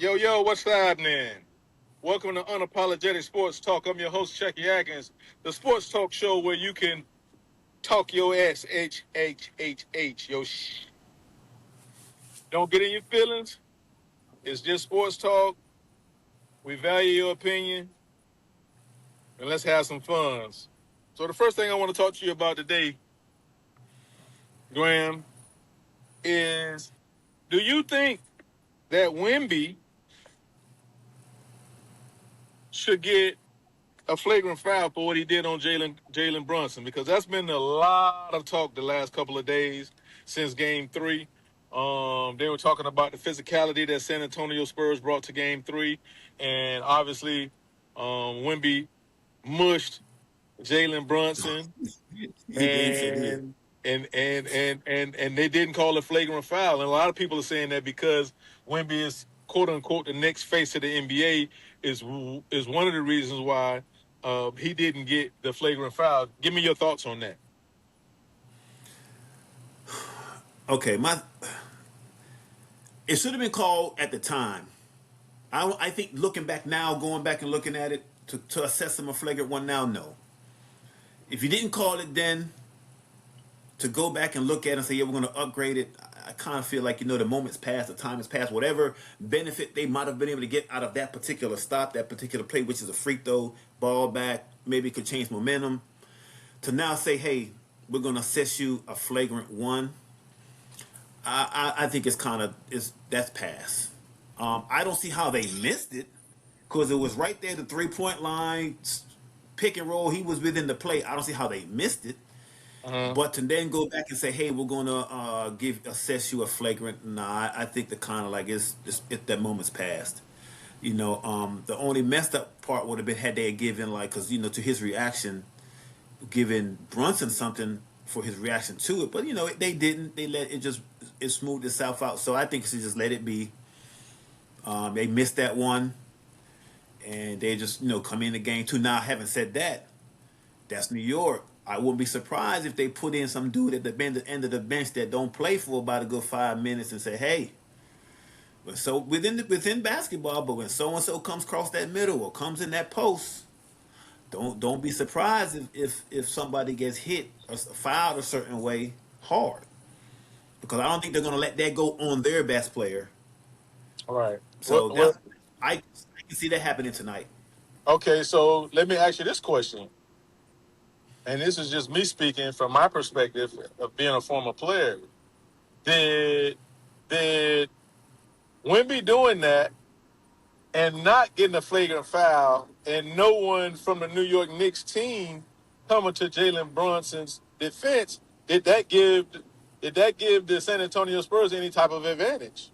Yo, yo, what's happening? Welcome to Unapologetic Sports Talk. I'm your host, Chucky Atkins, the sports talk show where you can talk your ass, H. Don't get in your feelings. It's just sports talk. We value your opinion, and let's have some fun. So the first thing I want to talk to you about today, Graham, is do you think that Wemby should get a flagrant foul for what he did on Jalen Brunson? Because that's been a lot of talk the last couple of days since Game 3. They were talking about the physicality that San Antonio Spurs brought to Game 3, and obviously, Wemby mushed Jalen Brunson, He damn sure did. and they didn't call it flagrant foul. And a lot of people are saying that because Wemby is quote unquote the next face of the NBA is one of the reasons why he didn't get the flagrant foul. Give me your thoughts on that. Okay, it should have been called at the time. I think looking back now, going back and looking at it to assess him a flagrant one now, no. If you didn't call it then, to go back and look at it and say, yeah, we're going to upgrade it, I kind of feel like, the moment's passed, the time has passed, whatever benefit they might have been able to get out of that particular stop, that particular play, which is a free throw, ball back, maybe it could change momentum, to now say, hey, we're going to assess you a flagrant one. I think that's pass. I don't see how they missed it because it was right there, the 3-point line, pick and roll. He was within the play. I don't see how they missed it. Uh-huh. But to then go back and say, hey, we're going to assess you a flagrant. Nah, I think the kind of like it's that moment's passed. The only messed up part would have been had they given because to his reaction, giving Brunson something for his reaction to it. But they didn't. They let it smoothed itself out. So I think she just let it be. They missed that one, and they just come in the game too. Now, having said that, that's New York. I wouldn't be surprised if they put in some dude at the end of the bench that don't play for about a good 5 minutes and say, hey. So within basketball, but when so and so comes across that middle or comes in that post, don't be surprised if somebody gets hit or fouled a certain way hard, because I don't think they're gonna let that go on their best player. All right. So I can see that happening tonight. Okay, so let me ask you this question. And this is just me speaking from my perspective of being a former player. Did did Wemby doing that and not getting a flagrant foul, and no one from the New York Knicks team coming to Jalen Brunson's defense, did that give the San Antonio Spurs any type of advantage?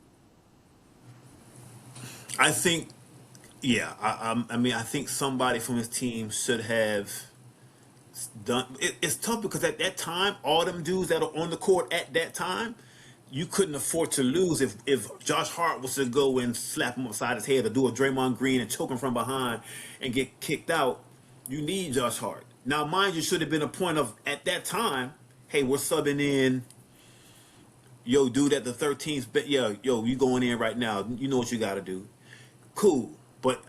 I think, yeah. I mean, I think somebody from his team should have done. It's tough because at that time, all them dudes that are on the court at that time, you couldn't afford to lose if Josh Hart was to go and slap him upside his head or do a Draymond Green and choke him from behind and get kicked out. You need Josh Hart. Now, mind you, should have been a point of at that time, hey, we're subbing in. Yo, dude at the 13th, but yo, you going in right now. You know what you got to do. Cool. But,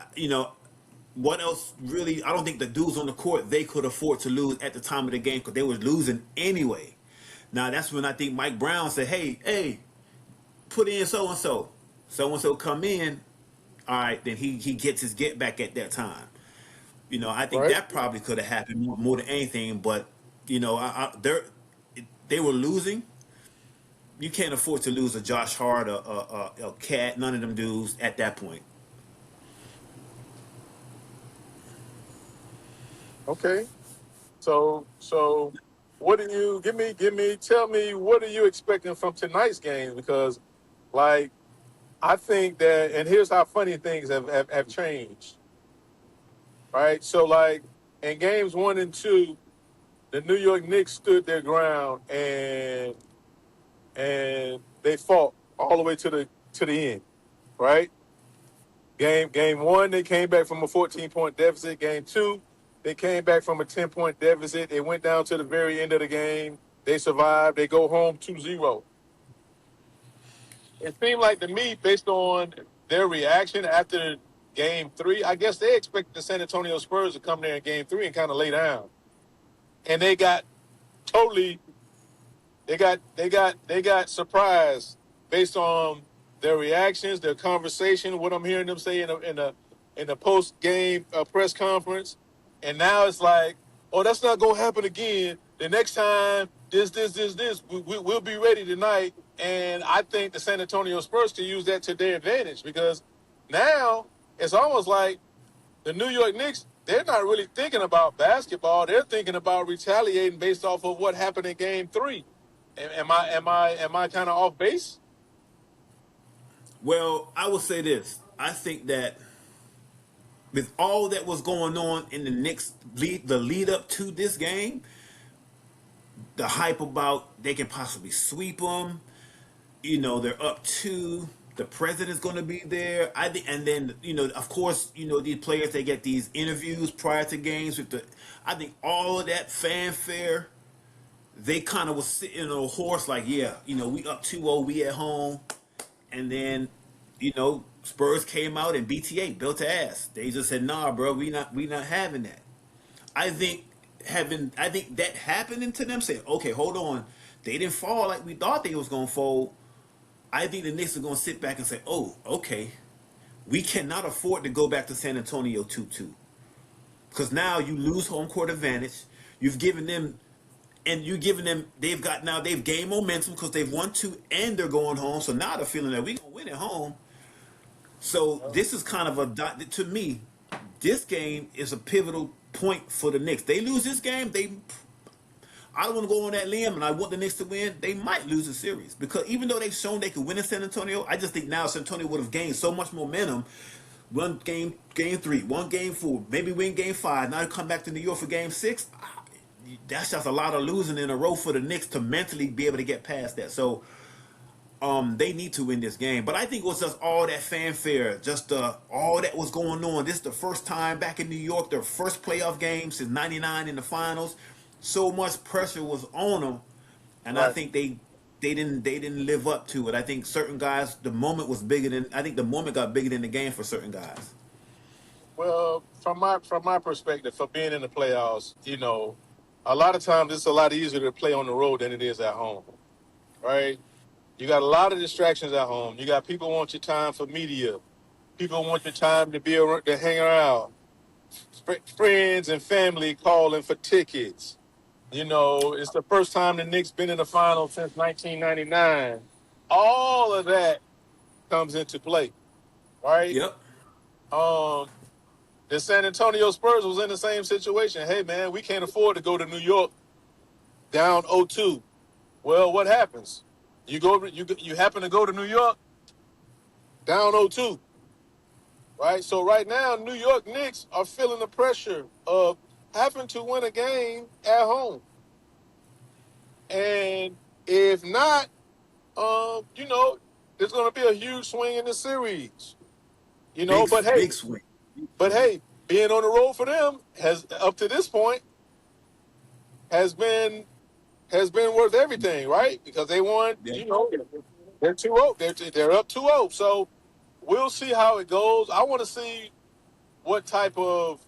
what else really? I don't think the dudes on the court, they could afford to lose at the time of the game because they were losing anyway. Now, that's when I think Mike Brown said, hey, put in so-and-so. So-and-so come in. All right, then he gets his get back at that time. I think Right? that probably could have happened more than anything. But, they were losing. You can't afford to lose a Josh Hart, a Cat, none of them dudes at that point. Okay. So what do you tell me what are you expecting from tonight's game? Because like I think that, and here's how funny things have changed. Right? So like in games 1 and 2, the New York Knicks stood their ground and they fought all the way to the end. Right? Game 1, they came back from a 14-point deficit. Game 2, they came back from a 10-point deficit. They went down to the very end of the game. They survived. They go home 2-0. It seemed like to me, based on their reaction after Game 3, I guess they expected the San Antonio Spurs to come there in Game 3 and kind of lay down, and they got totally they got surprised based on their reactions, their conversation, what I'm hearing them say in the post game press conference, and now it's like, oh, that's not gonna happen again. The next time, this, we'll be ready tonight, and I think the San Antonio Spurs can use that to their advantage because now it's almost like the New York Knicks, they're not really thinking about basketball. They're thinking about retaliating based off of what happened in Game 3. Am I kind of off base? Well, I will say this. I think that with all that was going on in the Knicks the lead up to this game, the hype about they can possibly sweep them, they're up two. The president's going to be there. I think, and then of course, these players they get these interviews prior to games with the. I think all of that fanfare, they kind of was sitting on a horse like, yeah, we up 2-0, we at home, and then, Spurs came out and BTA built the ass. They just said, nah, bro, we not having that. I think that happening to them saying, okay, hold on, they didn't fall like we thought they was gonna fall. I think the Knicks are going to sit back and say, oh, okay, we cannot afford to go back to San Antonio 2-2. Because now you lose home court advantage. You've given them, they've gained momentum because they've won two and they're going home. So now they're feeling that we're going to win at home. So this is kind of to me, this game is a pivotal point for the Knicks. They lose this game, I don't want to go on that limb, and I want the Knicks to win. They might lose the series because even though they've shown they can win in San Antonio, I just think now San Antonio would have gained so much momentum. One game 3, one game 4, maybe win game 5. Now they come back to New York for game 6. That's just a lot of losing in a row for the Knicks to mentally be able to get past that. So they need to win this game. But I think it was just all that fanfare, just all that was going on. This is the first time back in New York, their first playoff game since '99 in the finals. So much pressure was on them, and right. I think they didn't live up to it. I think certain guys, the moment got bigger than the game for certain guys. Well, from my perspective, for being in the playoffs, a lot of times it's a lot easier to play on the road than it is at home, right? You got a lot of distractions at home. You got people want your time for media. People want your time to hang around. Friends and family calling for tickets. It's the first time the Knicks been in the finals since 1999. All of that comes into play, right? Yep. The San Antonio Spurs was in the same situation. Hey, man, we can't afford to go to New York down 0-2. Well, what happens? You happen to go to New York down 0-2, right? So right now, New York Knicks are feeling the pressure of having to win a game at home. And if not, there's going to be a huge swing in the series. Big swing. But hey, being on the road for them has up to this point has been worth everything, right? Because they won, they're 2-0. They're up 2-0. So we'll see how it goes. I want to see what type of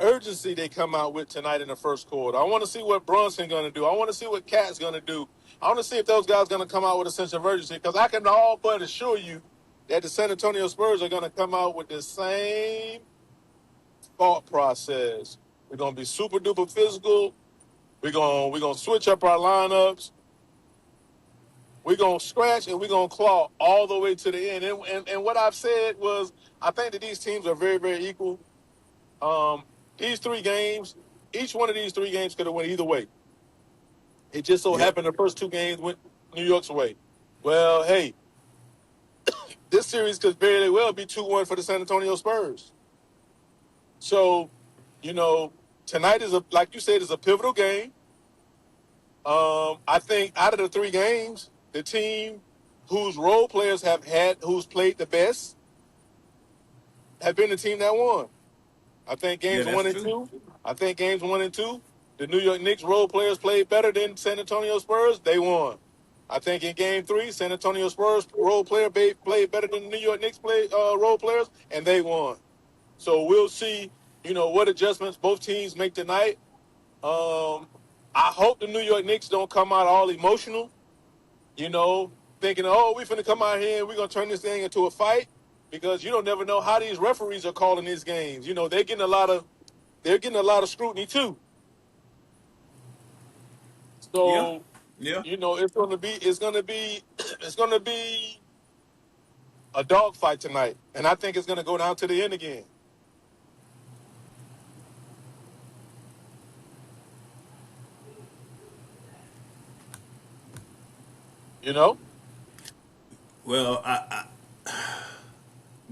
urgency they come out with tonight in the first quarter. I want to see what Brunson's going to do. I want to see what Cat's going to do. I want to see if those guys are going to come out with a sense of urgency because I can all but assure you that the San Antonio Spurs are going to come out with the same thought process. We're going to be super duper physical. We're going to switch up our lineups. We're going to scratch and we're going to claw all the way to the end. And what I've said was I think that these teams are very, very equal. These 3 games, each one of these 3 games could have went either way. It just so happened the first 2 games went New York's way. Well, hey, this series could very well be 2-1 for the San Antonio Spurs. So, tonight like you said, is a pivotal game. I think out of the 3 games, the team whose role players who's played the best, have been the team that won. I think games 1 and 2. I think games 1 and 2, the New York Knicks role players played better than San Antonio Spurs. They won. I think in Game 3, San Antonio Spurs role player played better than the New York Knicks role players, and they won. So we'll see, what adjustments both teams make tonight. I hope the New York Knicks don't come out all emotional, thinking, oh, we're finna come out here and we're gonna turn this thing into a fight, because you don't never know how these referees are calling these games. They're getting a lot of scrutiny too. Yeah, So, yeah. it's gonna be a dogfight tonight, and I think it's gonna go down to the end again. You know, Well,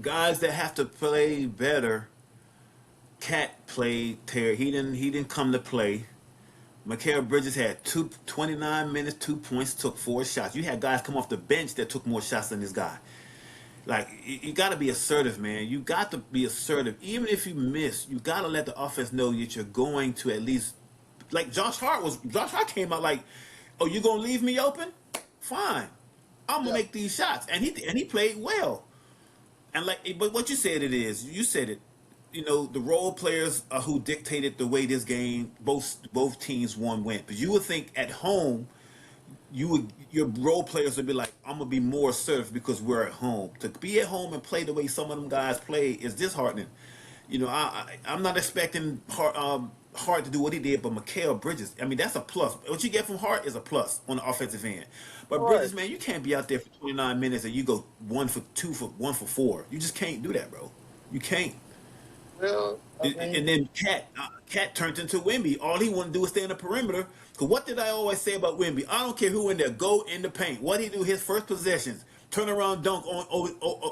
guys that have to play better. Cat played Terry. He didn't come to play. Mikal Bridges had 29 minutes, 2 points, took 4 shots. You had guys come off the bench that took more shots than this guy. Like you got to be assertive, man. You got to be assertive. Even if you miss, you got to let the offense know that you're going to at least. Like Josh Hart was. Josh Hart came out like, "Oh, you gonna leave me open? Fine, I'm gonna yeah. make these shots." And he played well. And but what you said it is, you said it. The role players are who dictated the way this game. Both teams went. But you would think at home your role players would be like, I'm gonna be more assertive because we're at home. To be at home and play the way some of them guys play is disheartening. I'm not expecting Hart to do what he did, but Mikal Bridges, I mean, that's a plus. What you get from Hart is a plus on the offensive end. But All right. Bridges, man, you can't be out there for 29 minutes and you go 1 for 4. You just can't do that, bro. You can't. Well, I And mean, then Cat turned into Wemby. All he want to do is stay in the perimeter. Cause what did I always say about Wemby? I don't care who in there. Go in the paint. What he do? His first possessions, turn around dunk on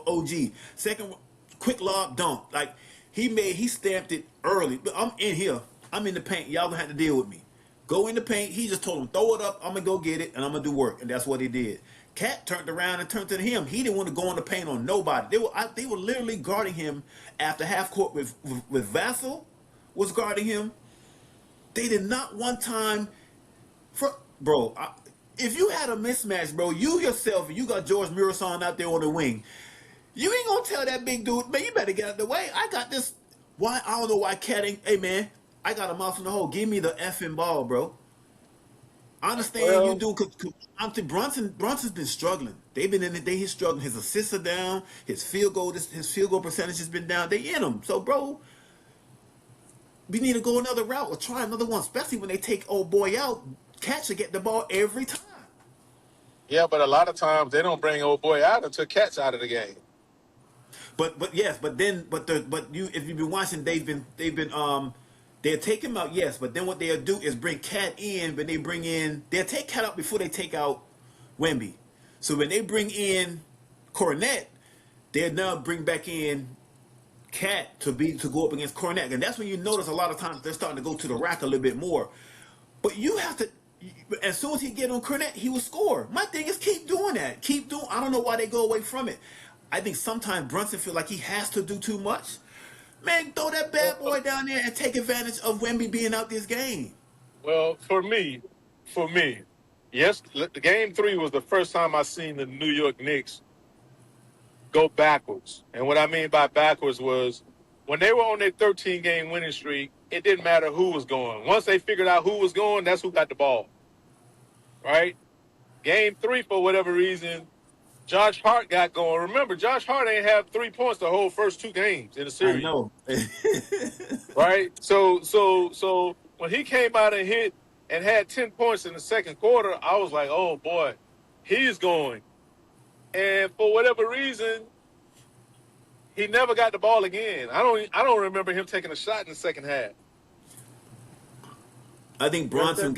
OG. Second, quick lob dunk. Like he stamped it early. But I'm in here. I'm in the paint. Y'all gonna have to deal with me. Go in the paint. He just told him, throw it up. I'm gonna go get it, and I'm gonna do work. And that's what he did. Cat turned around and turned to him. He didn't want to go in the paint on nobody. They were literally guarding him after half court with Vassell was guarding him. They did not one time. Bro, if you had a mismatch, bro, you yourself, and you got George Murison out there on the wing, you ain't gonna tell that big dude, man, you better get out of the way. I got this. Why? I don't know why Cat ain't. Hey, man, I got a mouth in the hole. Give me the effing ball, bro. I understand you well, do. Cause I'm thinking Brunson's been struggling. They've been in the day. He's struggling. His assists are down. His field goal percentage has been down. They in him. So, bro, we need to go another route or try another one. Especially when they take old boy out. Cat should get the ball every time. yeah, but a lot of times they don't bring old boy out until Cat's out of the game. But yes, but you if you've been watching, they'll take him out, yes, but then what they'll do is bring Cat in, but they'll take Cat out before they take out Wemby. So when they bring in Cornette, they'll now bring back in Cat to go up against Cornette. And that's when you notice a lot of times they're starting to go to the rack a little bit more. But you have to, as soon as he get on Cornette, he will score. My thing is keep doing that. I don't know why they go away from it. I think sometimes Brunson feel like he has to do too much. Man, throw that bad boy down there and take advantage of Wemby being out this game. Well, for me, yes, the Game 3 was the first time I seen the New York Knicks go backwards. And what I mean by backwards was when they were on their 13-game winning streak, it didn't matter who was going. Once they figured out who was going, that's who got the ball, right? Game 3, for whatever reason, Josh Hart got going. Remember, Josh Hart ain't have 3 points the whole first 2 games in the I series, know. right? So when he came out and hit and had 10 points in the second quarter, I was like, oh boy, he's going. And for whatever reason, he never got the ball again. I don't remember him taking a shot in the second half. I think You understand?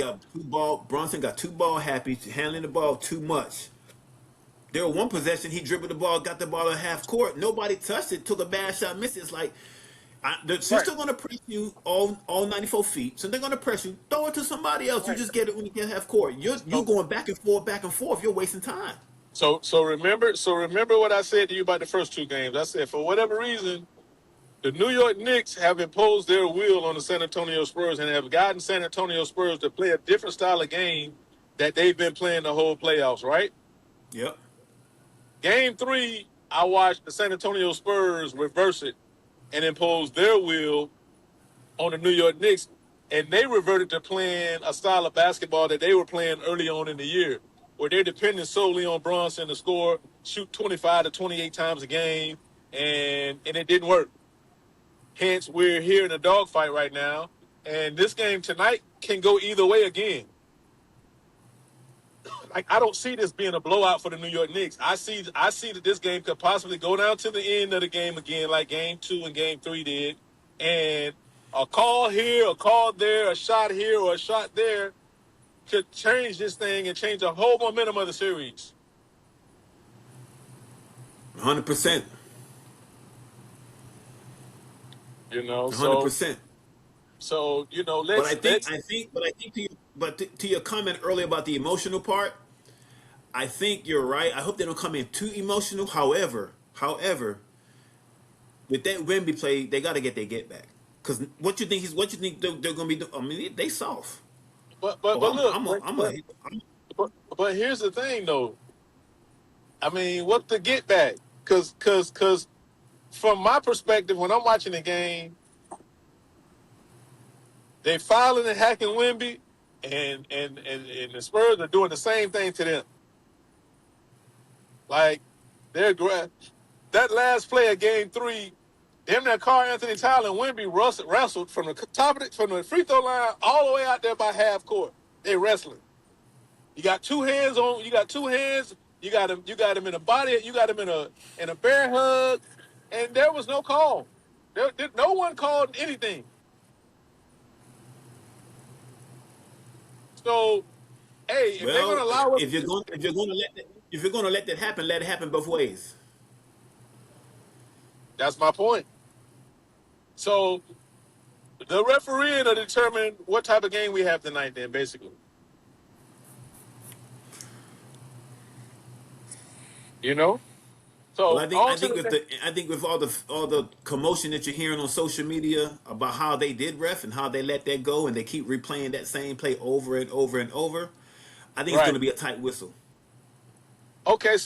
Bronson got too ball happy, handling the ball too much. There was one possession, he dribbled the ball, got the ball at half court. Nobody touched it, took a bad shot, missed it. It's like, they're Right. still going to press you all 94 feet. So they're going to press you. Throw it to somebody else. You Right. just get it when you get half court. You So, going back and forth, back and forth. You're wasting time. so remember what I said to you about the first 2 games. I said for whatever reason, the New York Knicks have imposed their will on the San Antonio Spurs and have gotten San Antonio Spurs to play a different style of game that they've been playing the whole playoffs, right? Yep. Game 3, I watched the San Antonio Spurs reverse it and impose their will on the New York Knicks, and they reverted to playing a style of basketball that they were playing early on in the year, where they're depending solely on Bronson to score, shoot 25 to 28 times a game, and it didn't work. Hence, we're here in a dogfight right now, and this game tonight can go either way again. Like, I don't see this being a blowout for the New York Knicks. I see that this game could possibly go down to the end of the game again, like Game 2 and Game 3 did, and a call here, a call there, a shot here or a shot there could change this thing and change the whole momentum of the series. 100%. You know, hundred so percent. so you know, But I let's think, let's I think, but I think, to your comment earlier about the emotional part, I think you're right. I hope they don't come in too emotional. However, with that Wemby play, they got to get their get back. Because what you think they're going to be doing? I mean, they soft. Oh, but look, but here's the thing though. I mean, what the get back? Because from my perspective, when I'm watching the game, they fouling and hacking Wemby, and the Spurs are doing the same thing to them. Like that last play of Game 3, them that Carl Anthony Towns and Wemby wrestled from the from the free throw line all the way out there by half court. They wrestling. You got two hands on. You got two hands. You got him. You got him in a body. You got him in a bear hug, and there was no call. No one called anything. So, hey, if they're Well, gonna allow us, if you're going to let that happen, let it happen both ways. that's my point. So, the referee will determine what type of game we have tonight. Then, basically, you know. Well, So, on I to think the with thing. all the commotion that you're hearing on social media about how they did ref and how they let that go and they keep replaying that same play over and over and over, I think it's going Right. to be a tight whistle. Okay.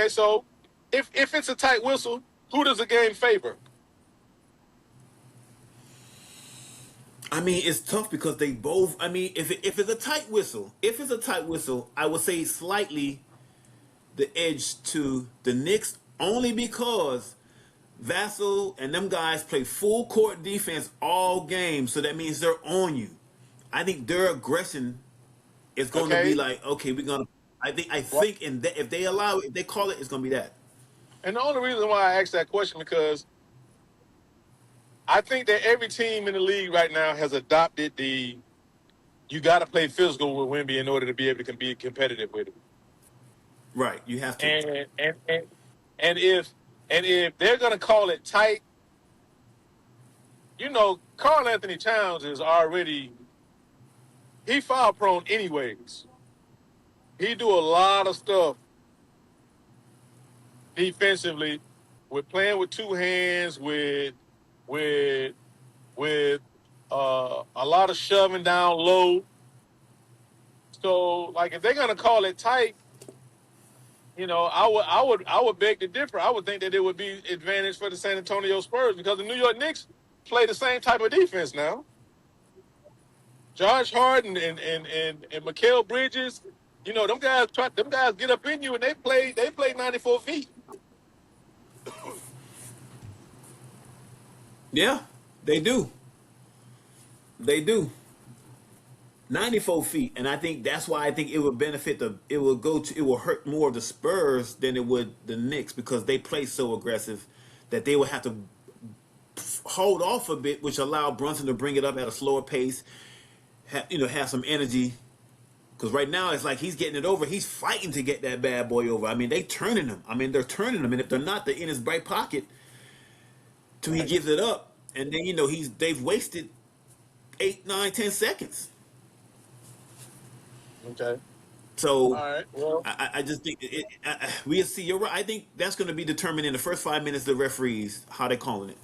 So, if it's a tight whistle, who does the game favor? I mean, it's tough because they both. I mean, if it's a tight whistle, I would say slightly the edge to the Knicks only because Vassell and them guys play full court defense all game, so that means they're on you. I think their aggression is going to be Okay. like, okay, we're gonna. I Well, think, in that if they allow it, if they call it, it's going to be that. and the only reason why I asked that question because I think that every team in the league right now has adopted the you got to play physical with Wemby in order to be able to be competitive with him. Right, you have to. And and and, and if they're gonna call it tight, Carl Anthony Towns is already he foul prone anyways. He do a lot of stuff defensively with playing with two hands, with with a lot of shoving down low. So, like, if they're gonna call it tight, I would beg to differ. I would think that it would be advantage for the San Antonio Spurs because the New York Knicks play the same type of defense now. Josh Harden and Mikal Bridges, them guys get up in you and they play 94 feet. Yeah, they do. They do. 94 feet, and I think that's why I think it would benefit it will hurt more the Spurs than it would the Knicks because they play so aggressive that they would have to hold off a bit, which allow Brunson to bring it up at a slower pace, have some energy. Because right now it's like he's getting it over. He's fighting to get that bad boy over. I mean, they're turning him, and if they're not, they're in his bright pocket till he Right. gives it up, and then they've wasted 8, 9, 10 seconds. Okay. All So right. Well, I just think we'll see. You're right. I think that's going to be determined in the first 5 minutes. The referees how they calling it.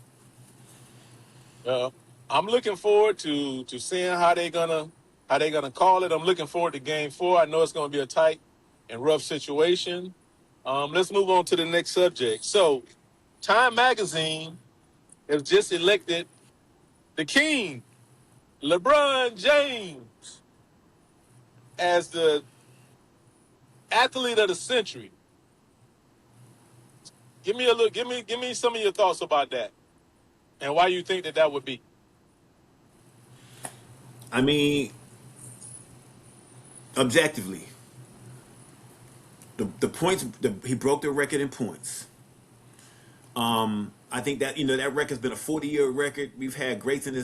uh, I'm looking forward to seeing how they're gonna how they going to call it. I'm looking forward to Game 4. I know it's going to be a tight and rough situation. Let's move on to the next subject. So, Time Magazine has just elected the king, LeBron James, as the athlete of the century. Give me some of your thoughts about that and why you think that that would be. I mean, objectively, the points he broke the record in points. I think that that record's been a 40-year record. We've had greats in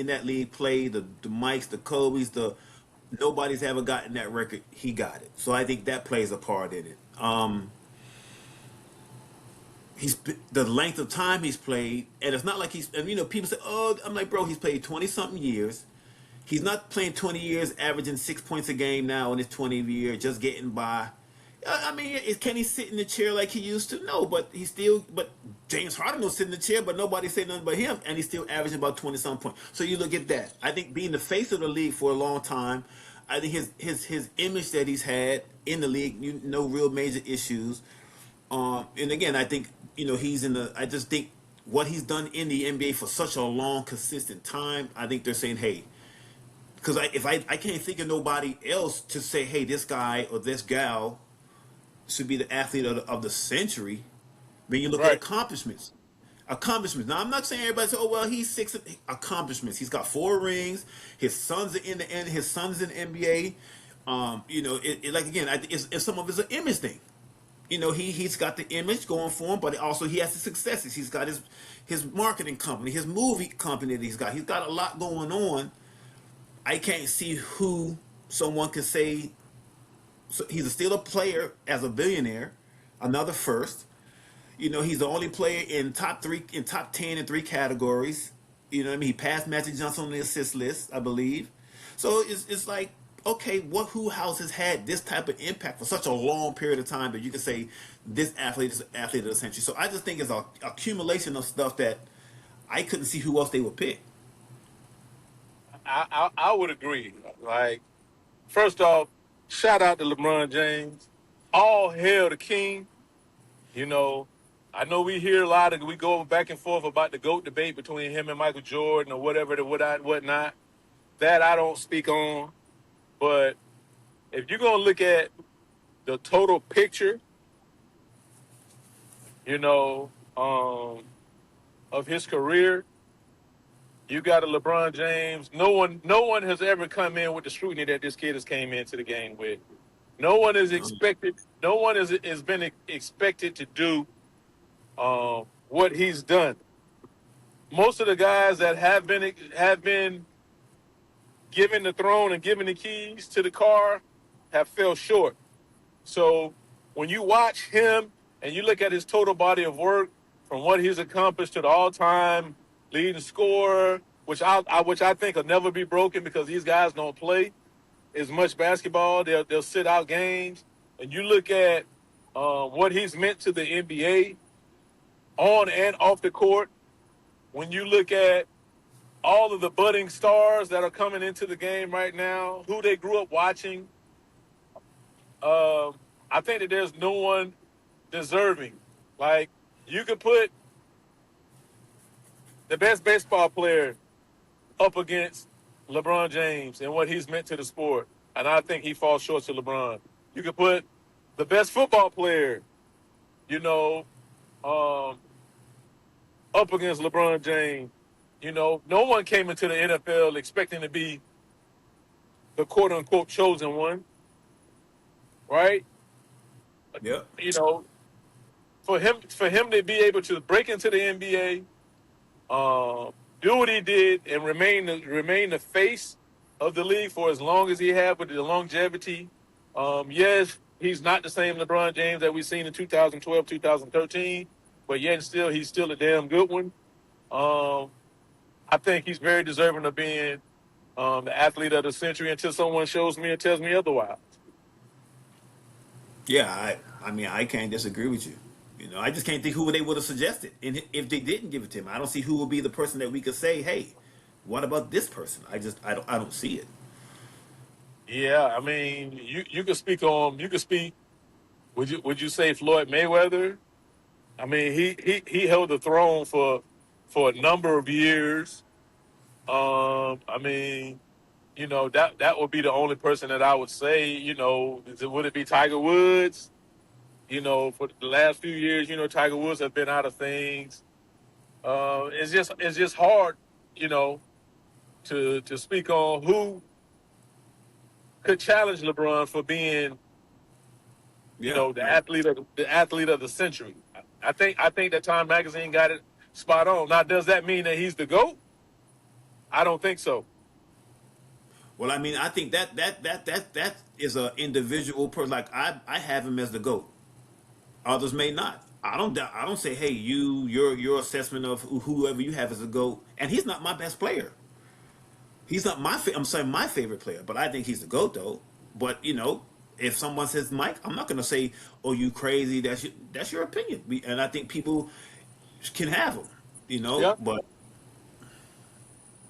that league play the Mikes, the Kobe's, the nobody's ever gotten that record. He got it, so I think that plays a part in it. He's the length of time he's played, and it's not like and people say, oh, I'm like, bro, he's played 20 something years. He's not playing 20 years, averaging 6 points a game now in his 20th year, just getting by. I mean, can he sit in the chair like he used to? No, but but James Harden will sit in the chair, but nobody say nothing but him, and he's still averaging about 20-some points. So you look at that. I think being the face of the league for a long time, I think his image that he's had in the league, no real major issues. And again, I think he's in the. I just think what he's done in the NBA for such a long, consistent time. I think they're saying, hey, because I can't think of nobody else to say, hey, this guy or this gal should be the athlete of the century. When you look at Right. accomplishments. Now, I'm not saying everybody say, oh, well, he's six accomplishments. He's got 4 rings. His sons are in the end. His sons in the NBA. Like, again, it's some of it's an image thing. He's got the image going for him, but also he has the successes. He's got his marketing company, his movie company that he's got. He's got a lot going on. I can't see who someone could say. So he's still a player as a billionaire, another first. He's the only player in top 10 in 3 categories. You know what I mean? He passed Magic Johnson on the assist list, I believe. So it's like, okay, who else has had this type of impact for such a long period of time that you can say this athlete is an athlete of the century? So I just think it's an accumulation of stuff that I couldn't see who else they would pick. I would agree. Like, first off, shout out to LeBron James. All hail the king. You know, I know we hear a lot we go back and forth about the GOAT debate between him and Michael Jordan or whatever, whatnot. That I don't speak on. But if you're going to look at the total picture, you know, of his career, you got a LeBron James. No one has ever come in with the scrutiny that this kid has came into the game with. No one is expected. No one has been expected to do what he's done. Most of the guys that have been given the throne and given the keys to the car have fell short. So when you watch him and you look at his total body of work, from what he's accomplished to the all-time leading scorer, which I think will never be broken because these guys don't play as much basketball. They'll sit out games. And you look at what he's meant to the NBA on and off the court. When you look at all of the budding stars that are coming into the game right now, who they grew up watching, I think that there's no one deserving. Like, you could put the best baseball player up against LeBron James and what he's meant to the sport, and I think he falls short to LeBron. You could put the best football player, um, up against LeBron James. No one came into the NFL expecting to be the quote-unquote chosen one, right? Yep. For him to be able to break into the NBA, do what he did, and remain the face of the league for as long as he had with the longevity. Yes, he's not the same LeBron James that we've seen in 2012, 2013, but yet still he's still a damn good one. I think he's very deserving of being the athlete of the century until someone shows me and tells me otherwise. Yeah, I mean, I can't disagree with you. I just can't think who they would have suggested. And if they didn't give it to him, I don't see who would be the person that we could say, hey, what about this person? I don't see it. Yeah, I mean, you could speak on you could speak. Would you say Floyd Mayweather? I mean, he held the throne for a number of years. I mean, that would be the only person that I would say. Would it be Tiger Woods? For the last few years, Tiger Woods have been out of things. It's just hard, you know, to speak on who could challenge LeBron for being, Yeah, yeah. the athlete of the century. I think that Time Magazine got it spot on. Now, does that mean that he's the GOAT? I don't think so. Well, I mean, I think that is a individual person. Like I have him as the GOAT. Others may not. I don't say, hey, your assessment of whoever you have as a GOAT, and he's not my best player. He's not I'm saying my favorite player, but I think he's the GOAT though. But if someone says Mike, I'm not gonna say, oh, you crazy. That's your opinion, and I think people can have them. Yeah, But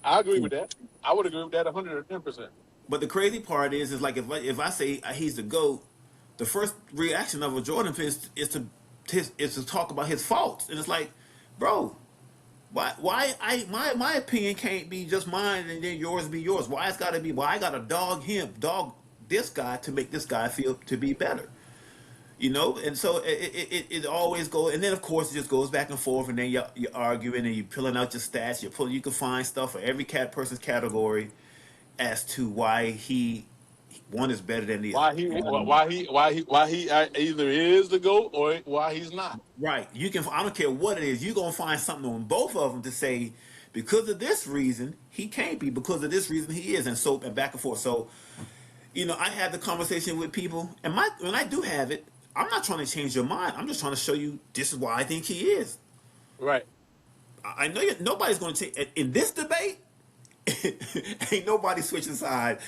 I agree with that. I would agree with that 110%. But the crazy part is like if I say he's the GOAT, the first reaction of a Jordan fan is to talk about his faults, and it's like, bro, why my opinion can't be just mine and then yours be yours? Why it's got to be? Why I got to dog this guy to make this guy feel to be better? And so it always goes, and then of course it just goes back and forth, and then you're arguing and you're pulling out your stats. You can find stuff for every person's category as to why one is better than the other. Why he either is the GOAT or why he's not. Right. I don't care what it is, you're gonna find something on both of them to say because of this reason he can't be, because of this reason he is, and back and forth. So, I have the conversation with people, and when I do have it, I'm not trying to change your mind. I'm just trying to show you this is why I think he is. Right. I know nobody's gonna take in this debate. Ain't nobody switching side.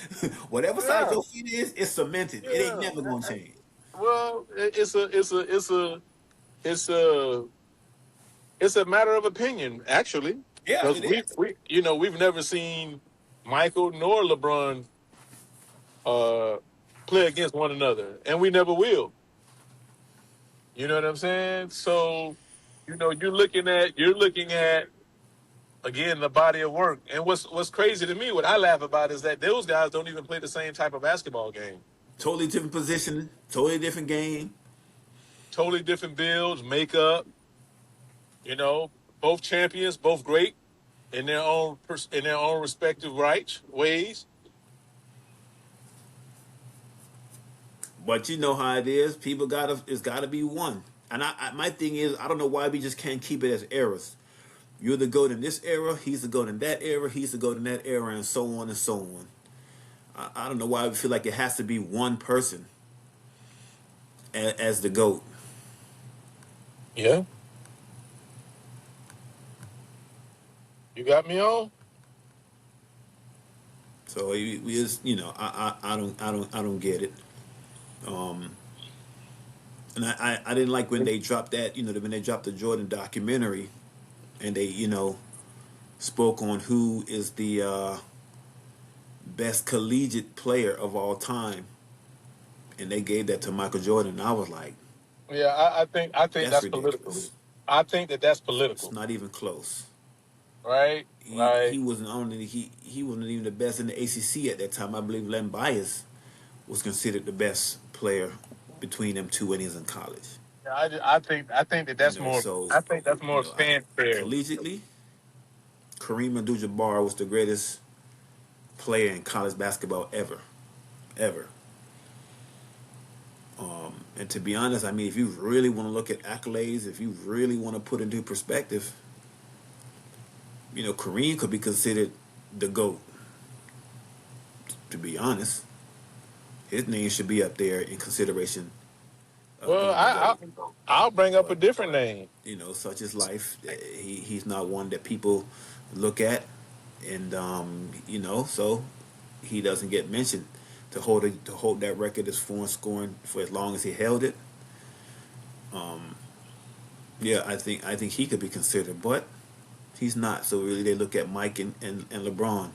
Whatever side Yeah. your feet is, it's cemented. It ain't Yeah. never gonna change. Well, it's a matter of opinion, actually, Yeah, because it is. we've never seen Michael nor LeBron uh, play against one another, and we never will. You know what I'm saying? So, you're looking at again the body of work, and what's crazy to me, what I laugh about is that those guys don't even play the same type of basketball game. Totally different position, totally different game. Totally different builds, makeup. You know, both champions, both great in their own respective rights ways. But you know how it is. People it's gotta be one. And my thing is, I don't know why we just can't keep it as eras. You're the GOAT in this era, he's the GOAT in that era, he's the GOAT in that era, and so on and so on. I don't know why we feel like it has to be one person as the GOAT. Yeah, you got me on. So we just, I don't get it. Um, and I didn't like when they dropped that, when they dropped the Jordan documentary, and they, spoke on who is the best collegiate player of all time, and they gave that to Michael Jordan. And I was like, Yeah, I think that's that's political. ridiculous. I think that's It's political, not even close. right? He Like, wasn't only he wasn't even the best in the ACC at that time. I believe Len Bias was considered the best player between them two when he was in college. I think that that's more. So I think that's more fanfare. collegiately, Kareem Abdul-Jabbar was the greatest player in college basketball ever. And to be honest, I mean, if you really want to look at accolades, if you really want to put into perspective, Kareem could be considered the GOAT. To be honest, his name should be up there in consideration of Well, being the GOAT. I'll bring up a But different name. such is life. He's not one that people look at, and so he doesn't get mentioned. To hold that record as foreign scoring for as long as he held it. Yeah, I think he could be considered, but he's not. So really, they look at Mike and LeBron,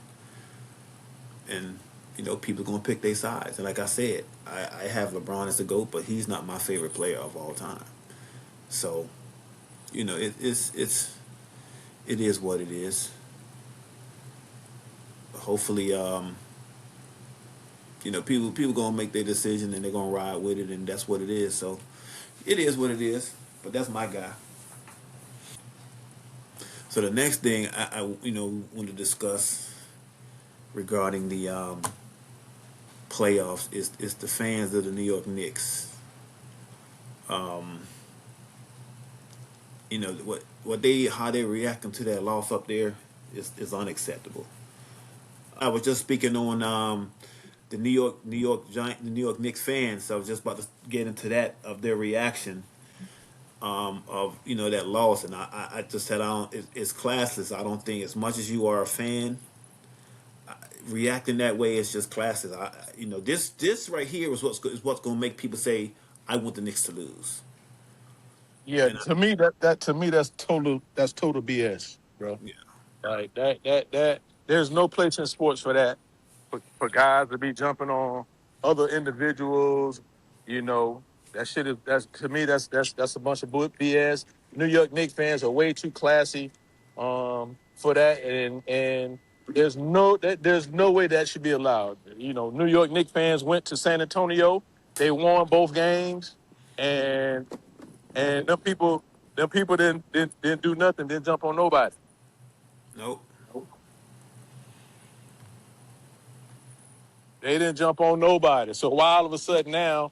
and people gonna pick their sides. And like I said, I have LeBron as the GOAT, but he's not my favorite player of all time. So, it is what it is. Hopefully, people gonna make their decision and they're gonna ride with it, and that's what it is. So, it is what it is. But that's my guy. So the next thing I want to discuss regarding the playoffs is the fans of the New York Knicks. Um, what they how they reacting to that loss up there is unacceptable. I was just speaking on the New York Knicks fans. So I was just about to get into that of their reaction of that loss, and I just said it's classless. I don't think as much as you are a fan, reacting that way is just classless. This right here is what's going to make people say I want the Knicks to lose. Yeah, And to me that to me that's total BS, bro. yeah, Like that there's no place in sports for that. For guys to be jumping on other individuals, you know, that shit is that's to me that's a bunch of BS. New York Knicks fans are way too classy for that, and there's no way that should be allowed. You know, New York Knicks fans went to San Antonio, they won both games, and them people didn't do nothing, didn't jump on nobody. nope. They didn't jump on nobody. So why all of a sudden now,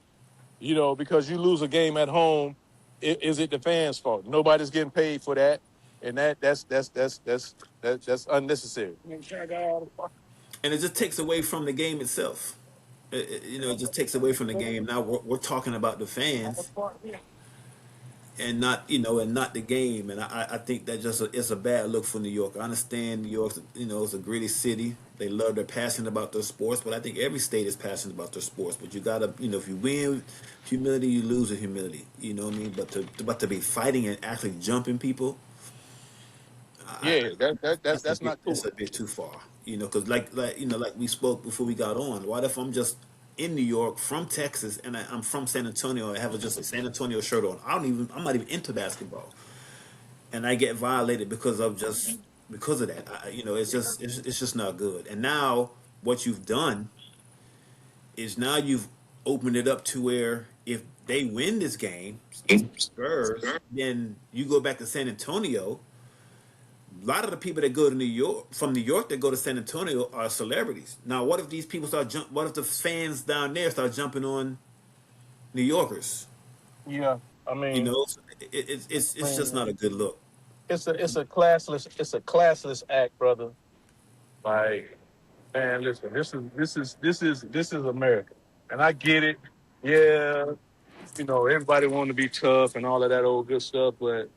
because you lose a game at home, is it the fans' fault? Nobody's getting paid for that, and that's unnecessary. And it just takes away from the game itself. It just takes away from the game. Now we're talking about the fans and not the game. And I think that it's a bad look for New York. I understand New York, is a gritty city. They're passionate about their sports, but I think every state is passionate about their sports. But you gotta, if you win with humility, you lose with humility. You know what I mean? But to be fighting and actually jumping people, I, Yeah, that's that's not it's cool. a bit too far. Because like we spoke before we got on. What if I'm just in New York from Texas and I'm from San Antonio? I have just a San Antonio shirt on. I'm not even into basketball, and I get violated because of that. It's just not good. And now what you've done is now you've opened it up to where if they win this game, Spurs, then you go back to San Antonio. A lot of the people that go to New York from New York that go to San Antonio are celebrities. Now, what if these people what if the fans down there start jumping on New Yorkers? Yeah, I You mean, know, it's just not a good look. it's a classless act, brother. Like, man, listen, this is America, and I get it. Yeah, everybody want to be tough and all of that old good stuff, but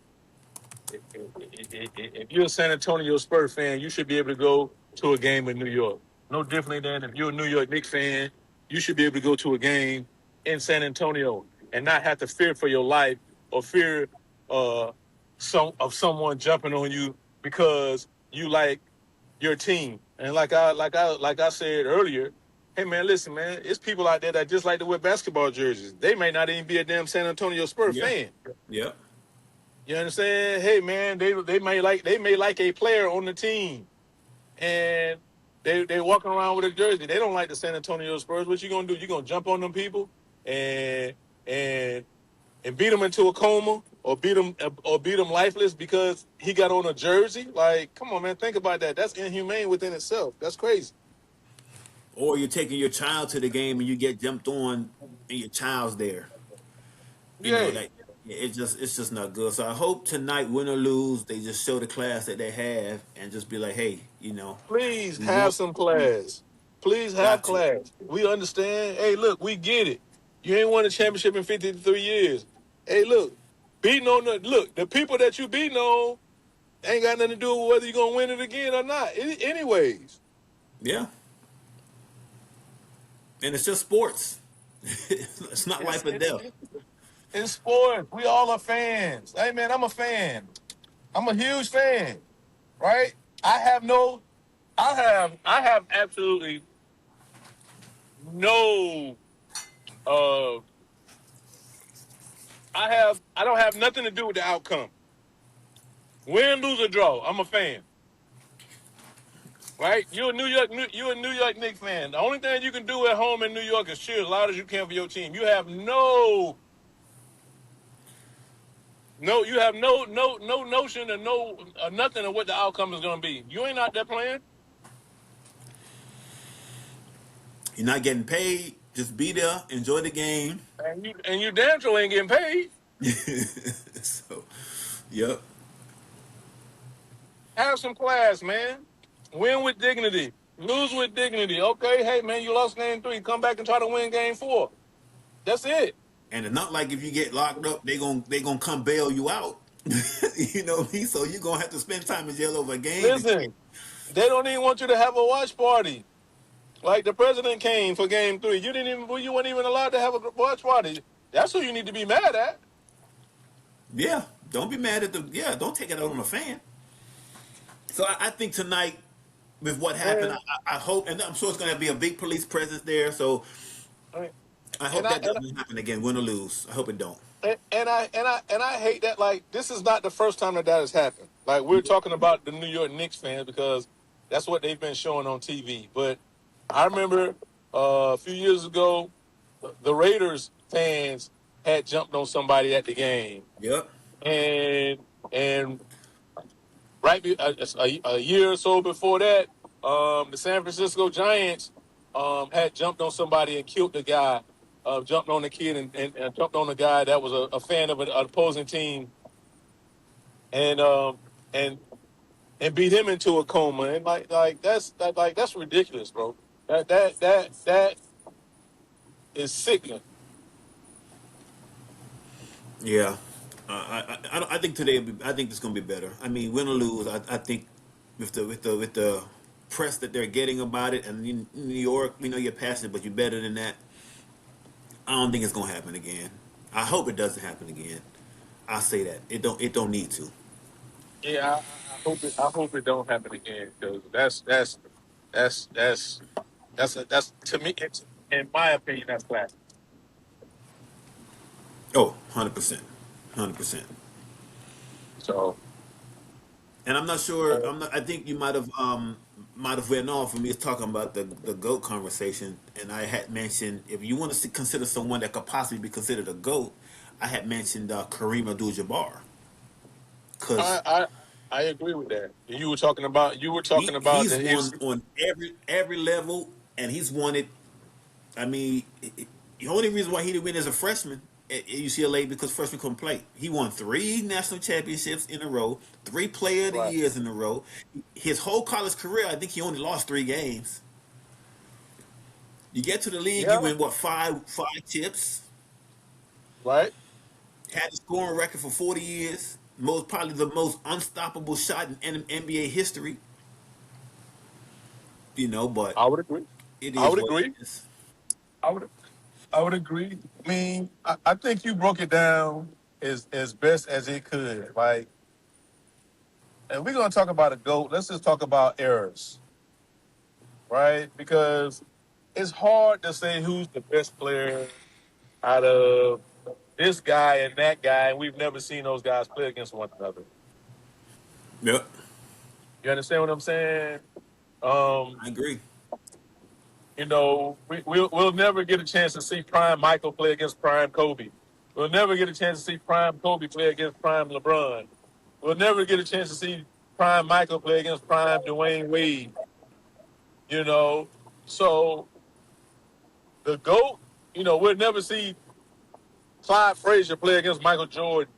if you're a San Antonio Spurs fan, you should be able to go to a game in New York. No differently than if you're a New York Knicks fan, you should be able to go to a game in San Antonio and not have to fear for your life or fear uh, someone jumping on you because you like your team. And like I said earlier, hey man, listen man, it's people out there that just like to wear basketball jerseys. They may not even be a damn San Antonio Spurs Yeah, fan. yeah. You understand? Hey man, they may like a player on the team, and they walking around with a jersey. They don't like the San Antonio Spurs. What you gonna do? You gonna jump on them people and and and beat them into a coma or beat them lifeless because he got on a jersey? Like, come on man, think about that. That's inhumane within itself. That's crazy. Or you're taking your child to the game and you get jumped on and your child's there. Yeah, That it's just not good. So I hope tonight, win or lose, they just show the class that they have and just be like, hey, please we have want some class. Please have got to. class. We understand. Hey, look, we get it. You ain't won a championship in 53 years. Hey, look, the people that you beating on ain't got nothing to do with whether you're gonna win it again or not. Anyways, Yeah. And it's just sports. It's not it's life or it's death. it's sports. We all are fans. Hey man, I'm a fan. I'm a huge fan. Right? I have absolutely no. Uh, I don't have nothing to do with the outcome. Win, lose, or draw. I'm a fan. Right? You're a New York Knicks fan. The only thing you can do at home in New York is cheer as loud as you can for your team. You have you have no notion or nothing of what the outcome is going to be. You ain't out there playing, You're not getting paid. Just be there, enjoy the game. and you damn sure ain't getting paid. So, yep. Have some class, man. Win with dignity. Lose with dignity. Okay, hey man, you lost game 3. Come back and try to win game 4. That's it. And it's not like if you get locked up, they gonna come bail you out. You know what I mean? So you're gonna have to spend time in jail over a game. Listen, they don't even want you to have a watch party. Like the president came for game 3. You weren't even allowed to have a watch party. That's who you need to be mad at. Yeah, don't be mad at the. Yeah, don't take it out on a fan. So I think tonight, with what happened, And I hope, and I'm sure it's gonna be a big police presence there. So I and hope I that doesn't happen again, win or lose. I hope it don't. and I hate that. Like this is not the first time that has happened. Like we're talking about the New York Knicks fans because that's what they've been showing on TV. But I remember a few years ago, the Raiders fans had jumped on somebody at the game, Yep. and right a year or so before that, the San Francisco Giants had jumped on somebody and killed the guy. Jumped on the kid and jumped on the guy that was a fan of an opposing team, and and and beat him into a coma. And that's ridiculous, bro. That is sickening. Yeah. I think today. I think it's gonna be better. I mean, win or lose, I think with the press that they're getting about it, and in New York, we know you're passionate, but you're better than that. I don't think it's gonna happen again. I hope it doesn't happen again. I say that it don't need to. Yeah, I hope it don't happen again because that's that's to me. It's, in my opinion, that's classic. Oh, 100%, 100%. So. And I'm not sure. I'm not. I think you might have went off when we was talking about the goat conversation, and I had mentioned if you want to consider someone that could possibly be considered a goat, I had mentioned Kareem Abdul-Jabbar because I I agree with that. You were talking about he's the won FC. on every level, and he's won it. I mean, the only reason why he didn't win as a freshman at UCLA because freshmen couldn't play. He won 3 national championships in a row, 3 Player of the Right. Years in a row. His whole college career, I think he only lost 3 games. You get to the league, you Yeah. win what five chips, Right. had the scoring record for 40 years, probably the most unstoppable shot in NBA history. But I would agree. it I is would what it agree. is. I would. I would agree. I mean, I think you broke it down as best as it could. Like, and we're gonna talk about a goat. Let's just talk about errors, right? Because it's hard to say who's the best player out of this guy and that guy, and we've never seen those guys play against one another. Yep, You understand what I'm saying? Um, I agree. we'll never get a chance to see Prime Michael play against Prime Kobe. We'll never get a chance to see Prime Kobe play against Prime LeBron. We'll never get a chance to see Prime Michael play against Prime Dwayne Wade. You know, so the GOAT, we'll never see Clyde Frazier play against Michael Jordan,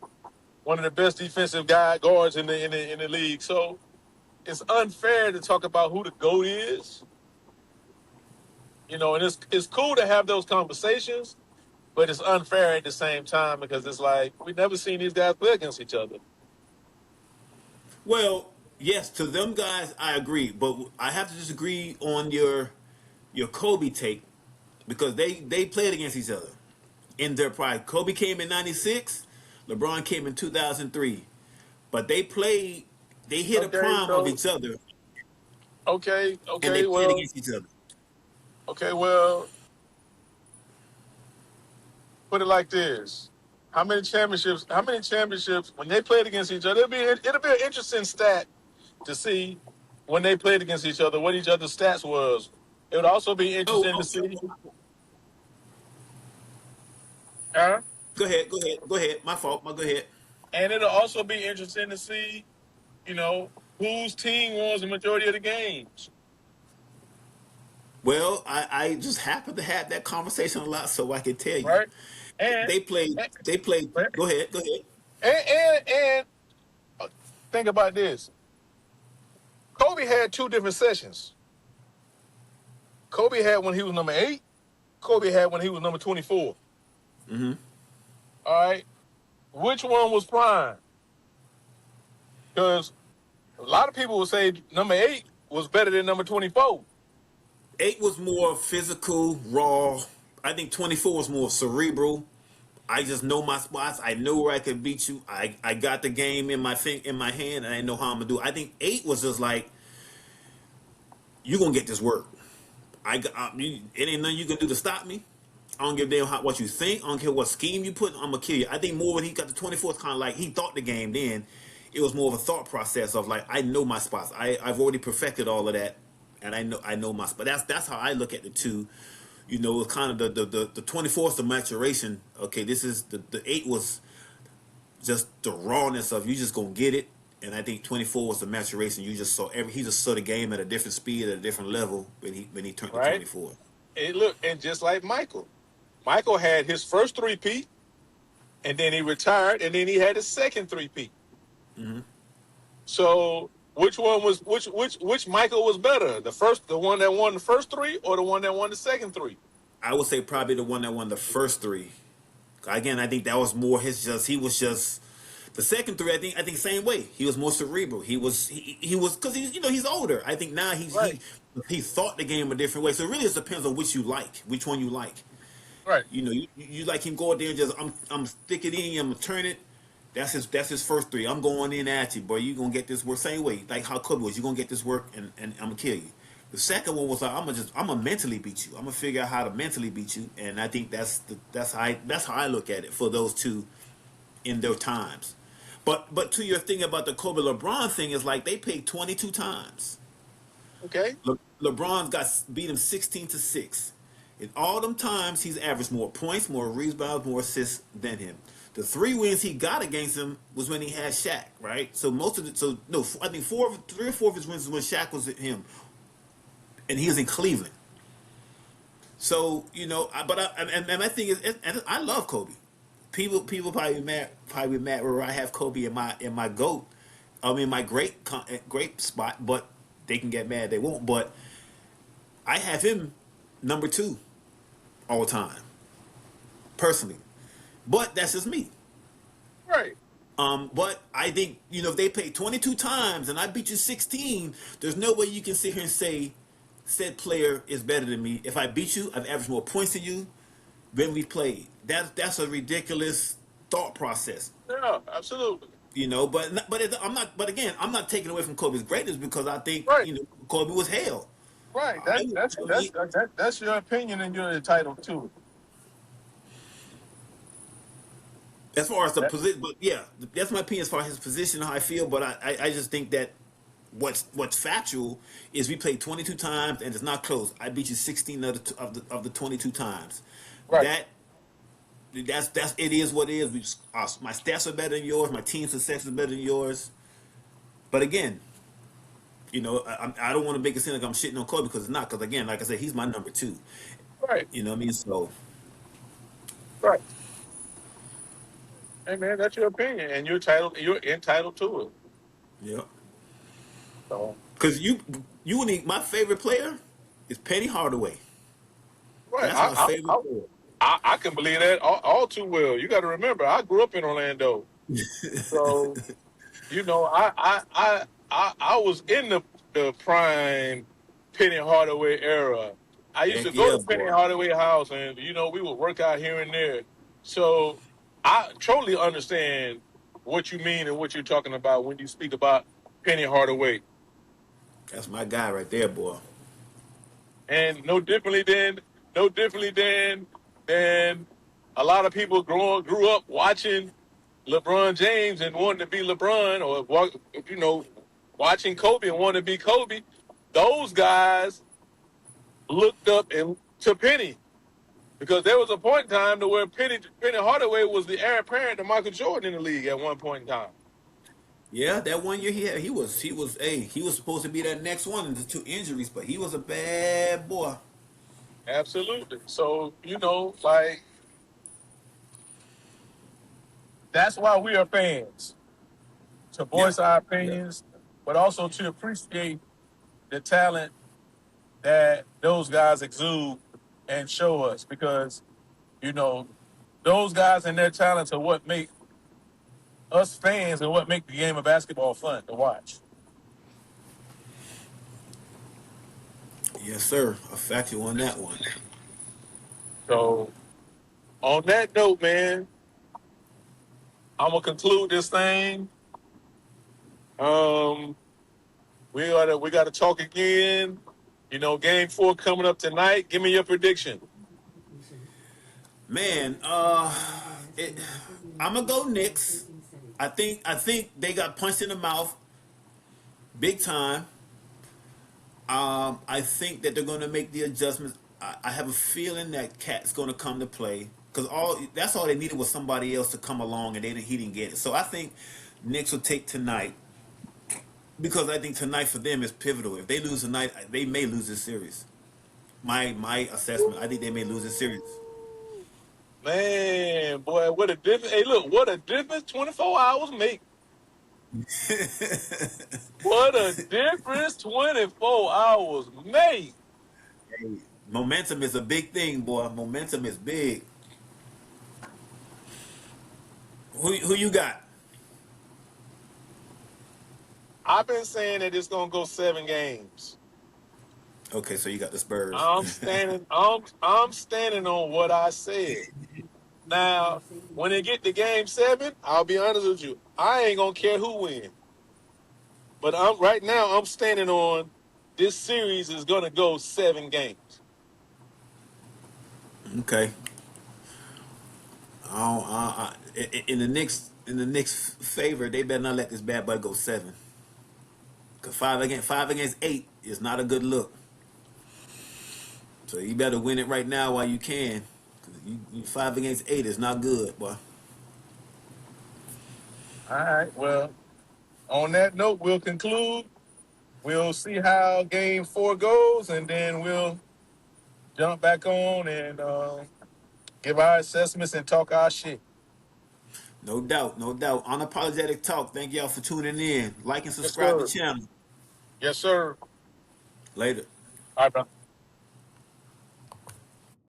one of the best defensive guards in the league. So it's unfair to talk about who the GOAT is. And it's cool to have those conversations, but it's unfair at the same time because it's like we've never seen these guys play against each other. Well, yes, to them guys, I agree, but I have to disagree on your Kobe take because they played against each other in their pride. Kobe came in '96, LeBron came in 2003, but they played. They hit a Okay, prime of so each other, okay, and they okay, played well, against each other. okay, well. put it like this: how many championships? How many championships when they played against each other? It'll be an interesting stat to see when they played against each other what each other's stats was. It would also be Oh, interesting to oh, see. Uh, go ahead. My fault. Go ahead. and it'll also be interesting to see, whose team won the majority of the games, Well, I just happened to have that conversation a lot, so I can tell you. right? And They played. and They played. Go ahead. Go ahead. and think about this: Kobe had two different sessions. Kobe had when he was number 8. Kobe had when he was number 24. Mm-hmm. All right, which one was prime? Because a lot of people will say number 8 was better than number 24. 8 was more physical, raw. I think 24 was more cerebral. I just know my spots. I know where I can beat you. I got the game in my hand, and I know how I'm gonna do it. I think 8 was just like, you gonna get this work. It ain't nothing you can do to stop me. I don't give a damn what you think. I don't care what scheme you put. I'm gonna kill you. I think more when he got the 24th, kind of like he thought the game. Then it was more of a thought process of like, I know my spots. I've already perfected all of that, and I know my spot. That's how I look at the two. It's kind of the 24th the maturation. Okay, this is the 8 was just the rawness of you just gonna get it. And I think 24 was the maturation. You just he just saw the game at a different speed, at a different level when he turned to Right? 24. And just like Michael. Michael had his first three-peat, and then he retired, and then he had his second three-peat. Mm-hmm. So which Michael was better? The one that won the first three, or the one that won the second three? I would say probably the one that won the first 3. Again, I think that was more he was just the second 3. I think same way. He was more cerebral. He was because he's older. I think now Right. he thought the game a different way. So it really just depends on which one you like. Right. You like him go out there and just I'm stick it in, I'm gonna turn it. That's his first 3. I'm going in at you, boy. You gonna get this work same way like how Kobe was. You gonna get this work and I'm gonna kill you. The second one was like I'm gonna mentally beat you. I'm gonna figure out how to mentally beat you, and I think that's how I look at it for those two in their times. But to your thing about the Kobe LeBron thing is like they played 22 times. Okay. LeBron's got beat him 16-6. In all them times, he's averaged more points, more rebounds, more assists than him. The 3 wins he got against him was when he had Shaq, right? So I think 3 or 4 of his wins was when Shaq was at him, and he was in Cleveland. So and my thing is, and I love Kobe. People probably be mad where I have Kobe in my GOAT, my great spot, but they can get mad they won't. But I have him number 2 all time, personally. But that's just me. Right. But I think if they played 22 times and I beat you 16, there's no way you can sit here and say said player is better than me. If I beat you, I've averaged more points than you when we played. That's a ridiculous thought process. Yeah, absolutely. I'm not. But again, I'm not taking away from Kobe's greatness because I think Right. Kobe was hell. Right. I, That's your opinion, and you're entitled to as far as the it. position, but yeah, that's my opinion as far as his position, how I feel. But I just think that what's factual is we played 22 times and it's not close. I beat you 16 of the 22 times. Right. That's it is what it is. My stats are better than yours. My team success is better than yours. But again, I don't want to make it seem like I'm shitting on Kobe because it's not. Because again, like I said, he's my number 2. Right. You know what I mean? So Right. Hey man, that's your opinion, and You're entitled to it. yeah, So. because my favorite player is Penny Hardaway. Right. That's my favorite player. I can believe that all too well. You got to remember, I grew up in Orlando, so I was in the prime Penny Hardaway era. I used to Heck go yeah, to Penny boy. Hardaway house, and we would work out here and there. So I totally understand what you mean and what you're talking about when you speak about Penny Hardaway, That's my guy right there, boy. and no differently than a lot of people grew up watching LeBron James and wanting to be LeBron, or watching Kobe and wanting to be Kobe. Those guys looked up and to Penny because there was a point in time to where Penny Hardaway was the heir apparent to Michael Jordan in the league at one point in time. Yeah, that 1 year he was supposed to be that next one into two injuries, but he was a bad boy. Absolutely. So like that's why we are fans, to Yep. voice our Yep. opinions, but also to appreciate the talent that those guys exude and show us because, you know, those guys and their talents are what make us fans and what make the game of basketball fun to watch. Yes, sir. I fact you on that one. So on that note, man, I'm gonna conclude this thing. Um, we gotta talk again. Game 4 coming up tonight. Give me your prediction. Man, it, I'm gonna go Knicks. I think they got punched in the mouth big time. I think that they're gonna make the adjustments. I have a feeling that Cat's gonna come to play because that's all they needed was somebody else to come along, and he didn't get it. So I think Knicks will take tonight because I think tonight for them is pivotal. If they lose tonight, they may lose this series. My assessment, I think they may lose this series. Man, boy, what a difference. Hey, look, what a difference 24 hours make. What a difference 24 hours make. Momentum is a big thing, boy. Momentum is big. Who you got? I've been saying that it's gonna go 7 games. Okay, so you got the Spurs. I'm standing on what I said. Now, when they get to game 7, I'll be honest with you. I ain't gonna care who wins. But I'm standing on this series is gonna go 7 games. Okay. In the Knicks favor, they better not let this bad boy go 7. Cause five against 8 is not a good look. So you better win it right now while you can. 'Cause you 5 against 8 is not good, boy. All right. Well, on that note, we'll conclude. We'll see how game 4 goes, and then we'll jump back on and give our assessments and talk our shit. No doubt, no doubt. Unapologetic talk. Thank y'all for tuning in. Like and Yes, subscribe to the sir. channel. Yes, sir. Later. All right, bro.